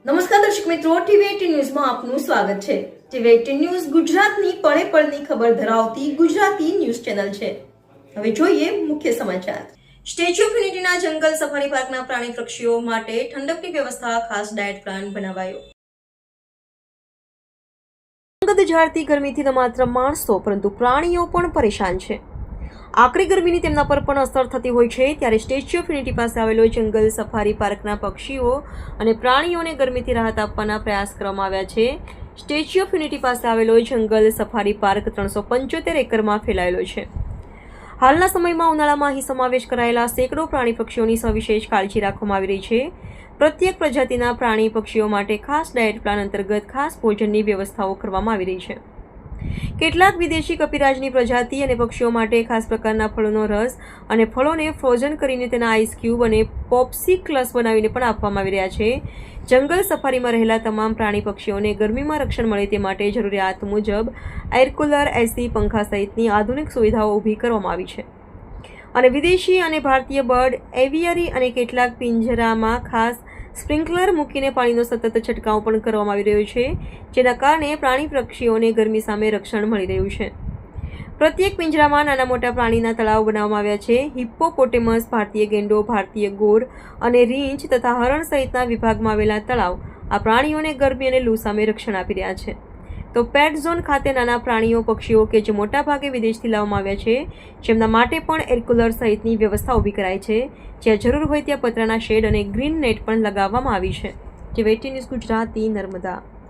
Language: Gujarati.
નમસ્કાર દર્શક મિત્રો, ટીવી18 ન્યૂઝમાં આપનું સ્વાગત છે। ટીવી18 ન્યૂઝ ગુજરાતની પળે પળની ખબર ધરાવતી ગુજરાતી ન્યૂઝ ચેનલ છે। હવે જોઈએ મુખ્ય સમાચાર। સ્ટેચ્યુ ઓફ યુનિટીના જંગલ સફારી પાર્કના પ્રાણી પક્ષીઓ માટે ઠંડકની વ્યવસ્થા, ખાસ ડાયટ પ્લાન બનાવાયો। અંગત ઝાડતી ગરમીથી ન માત્ર માણસો પરંતુ પ્રાણીઓ પણ પરેશાન છે। આકરી ગરમીની તેમના પર પણ અસર થતી હોય છે, ત્યારે સ્ટેચ્યુ ઓફ યુનિટી પાસે આવેલો જંગલ સફારી પાર્કના પક્ષીઓ અને પ્રાણીઓને ગરમીથી રાહત આપવાના પ્રયાસ કરવામાં આવ્યા છે। સ્ટેચ્યુ ઓફ યુનિટી પાસે આવેલો જંગલ સફારી પાર્ક 375 એકરમાં ફેલાયેલો છે। હાલના સમયમાં ઉનાળામાં અહીં સમાવેશ કરાયેલા સેંકડો પ્રાણી પક્ષીઓની સવિશેષ કાળજી રાખવામાં આવી રહી છે। પ્રત્યેક પ્રજાતિના પ્રાણી પક્ષીઓ માટે ખાસ ડાયટ પ્લાન અંતર્ગત ખાસ ભોજનની વ્યવસ્થાઓ કરવામાં આવી રહી છે। કેટલાક વિદેશી કપિરાજની પ્રજાતિ અને પક્ષીઓ માટે ખાસ પ્રકારના ફળોનો રસ અને ફળોને ફ્રોઝન કરીને તેના આઈસ ક્યુબ અને પોપ્સિકલ્સ બનાવીને પણ આપવામાં આવી રહ્યા છે। જંગલ સફારીમાં રહેલા તમામ પ્રાણી પક્ષીઓને ગરમીમાં રક્ષણ મળે તે માટે જરૂરિયાત મુજબ એર કુલર, એસી, પંખા સહિતની આધુનિક સુવિધાઓ ઊભી કરવામાં આવી છે અને વિદેશી અને ભારતીય બર્ડ એવિયરી અને કેટલાક પિંજરામાં ખાસ સ્પ્રિંકલર મૂકીને પાણીનો સતત છંટકાવ પણ કરવામાં આવી રહ્યો છે, જેના કારણે પ્રાણી પક્ષીઓને ગરમી સામે રક્ષણ મળી રહ્યું છે। પ્રત્યેક પિંજરામાં નાના મોટા પ્રાણીના તળાવ બનાવવામાં આવ્યા છે। હિપ્પોપોટેમસ, ભારતીય ગેંડો, ભારતીય ગોર અને રીંછ તથા હરણ સહિતના વિભાગમાં આવેલા તળાવ આ પ્રાણીઓને ગરમી અને લૂ સામે રક્ષણ આપી રહ્યા છે। તો પેટ ઝોન ખાતે નાના પ્રાણીઓ, પક્ષીઓ કે જે મોટાભાગે વિદેશથી લાવવામાં આવ્યા છે, જેમના માટે પણ એરકુલર સહિતની વ્યવસ્થા ઊભી કરાઈ છે। જ્યાં જરૂર હોય ત્યાં પતરાના શેડ અને ગ્રીન નેટ પણ લગાવવામાં આવી છે। ટીવી18 ન્યૂઝ ગુજરાતી, નર્મદા।